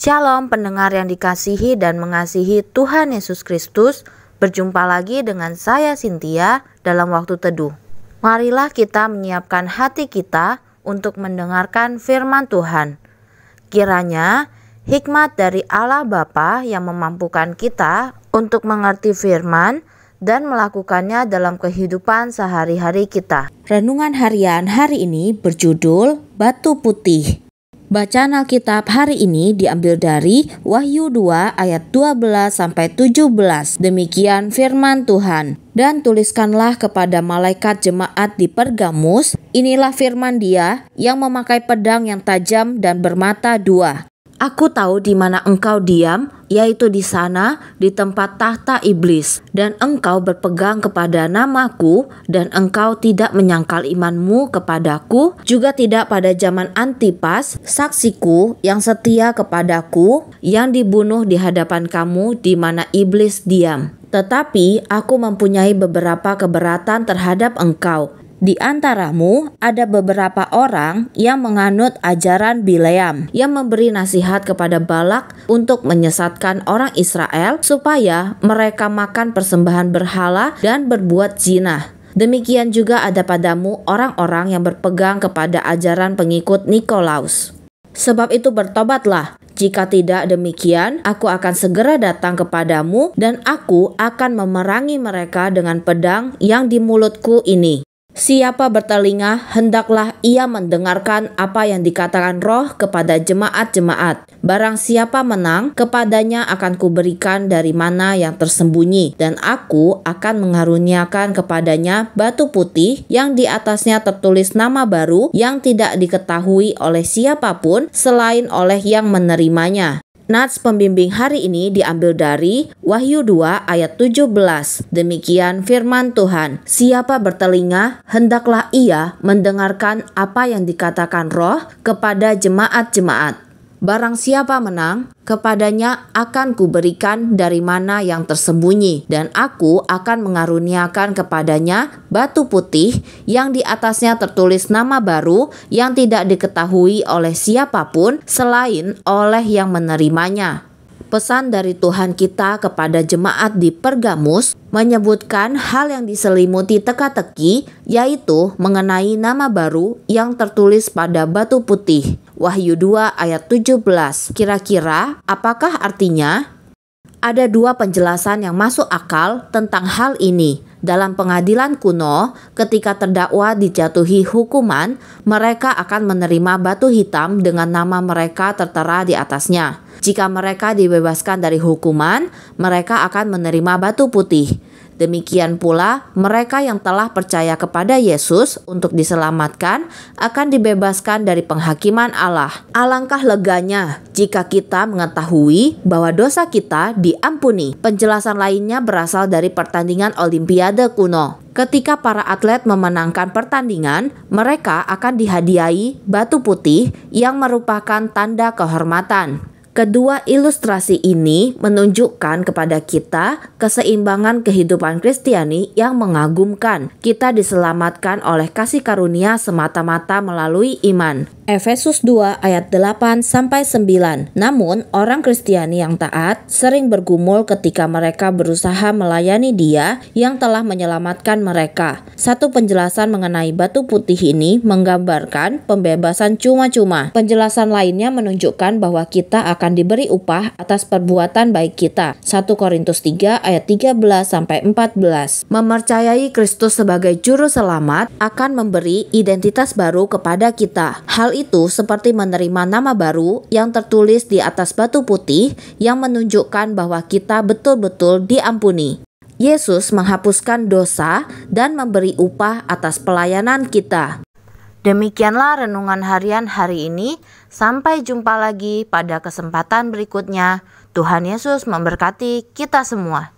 Shalom pendengar yang dikasihi dan mengasihi Tuhan Yesus Kristus. Berjumpa lagi dengan saya Cynthia dalam waktu teduh. Marilah kita menyiapkan hati kita untuk mendengarkan firman Tuhan. Kiranya hikmat dari Allah Bapa yang memampukan kita untuk mengerti firman dan melakukannya dalam kehidupan sehari-hari kita. Renungan harian hari ini berjudul Batu Putih. Bacaan Alkitab hari ini diambil dari Wahyu 2 ayat 12-17. Demikian firman Tuhan. Dan tuliskanlah kepada malaikat jemaat di Pergamus, inilah firman Dia yang memakai pedang yang tajam dan bermata dua. Aku tahu di mana engkau diam, yaitu di sana, di tempat tahta iblis. Dan engkau berpegang kepada namaku, dan engkau tidak menyangkal imanmu kepadaku, juga tidak pada zaman Antipas, saksiku yang setia kepadaku, yang dibunuh di hadapan kamu di mana iblis diam. Tetapi aku mempunyai beberapa keberatan terhadap engkau. Di antaramu ada beberapa orang yang menganut ajaran Bileam, yang memberi nasihat kepada Balak untuk menyesatkan orang Israel supaya mereka makan persembahan berhala dan berbuat zina. Demikian juga ada padamu orang-orang yang berpegang kepada ajaran pengikut Nikolaus. Sebab itu bertobatlah, jika tidak demikian aku akan segera datang kepadamu dan aku akan memerangi mereka dengan pedang yang di mulutku ini. Siapa bertelinga, hendaklah ia mendengarkan apa yang dikatakan Roh kepada jemaat-jemaat. Barang siapa menang, kepadanya akan kuberikan dari mana yang tersembunyi, dan aku akan mengaruniakan kepadanya batu putih yang di atasnya tertulis nama baru yang tidak diketahui oleh siapapun selain oleh yang menerimanya. Nats pembimbing hari ini diambil dari Wahyu 2 ayat 17. Demikian firman Tuhan. Siapa bertelinga, hendaklah ia mendengarkan apa yang dikatakan Roh kepada jemaat-jemaat. Barang siapa menang, kepadanya akan kuberikan dari mana yang tersembunyi, dan aku akan mengaruniakan kepadanya batu putih yang di atasnya tertulis nama baru yang tidak diketahui oleh siapapun selain oleh yang menerimanya. Pesan dari Tuhan kita kepada jemaat di Pergamus menyebutkan hal yang diselimuti teka-teki, yaitu mengenai nama baru yang tertulis pada batu putih. Wahyu 2 ayat 17. Kira-kira apakah artinya? Ada dua penjelasan yang masuk akal tentang hal ini. Dalam pengadilan kuno, ketika terdakwa dijatuhi hukuman, mereka akan menerima batu hitam dengan nama mereka tertera di atasnya. Jika mereka dibebaskan dari hukuman, mereka akan menerima batu putih. Demikian pula, mereka yang telah percaya kepada Yesus untuk diselamatkan akan dibebaskan dari penghakiman Allah. Alangkah leganya jika kita mengetahui bahwa dosa kita diampuni. Penjelasan lainnya berasal dari pertandingan Olimpiade kuno. Ketika para atlet memenangkan pertandingan, mereka akan dihadiahi batu putih yang merupakan tanda kehormatan. Kedua ilustrasi ini menunjukkan kepada kita keseimbangan kehidupan Kristiani yang mengagumkan. Kita diselamatkan oleh kasih karunia semata-mata melalui iman. Efesus 2 ayat 8-9. Namun, orang Kristiani yang taat sering bergumul ketika mereka berusaha melayani Dia yang telah menyelamatkan mereka. Satu penjelasan mengenai batu putih ini menggambarkan pembebasan cuma-cuma. Penjelasan lainnya menunjukkan bahwa kita akan diberi upah atas perbuatan baik kita. 1 Korintus 3 ayat 13-14. Mempercayai Kristus sebagai juru selamat akan memberi identitas baru kepada kita. Hal itu seperti menerima nama baru yang tertulis di atas batu putih yang menunjukkan bahwa kita betul-betul diampuni. Yesus menghapuskan dosa dan memberi upah atas pelayanan kita. Demikianlah renungan harian hari ini. Sampai jumpa lagi pada kesempatan berikutnya. Tuhan Yesus memberkati kita semua.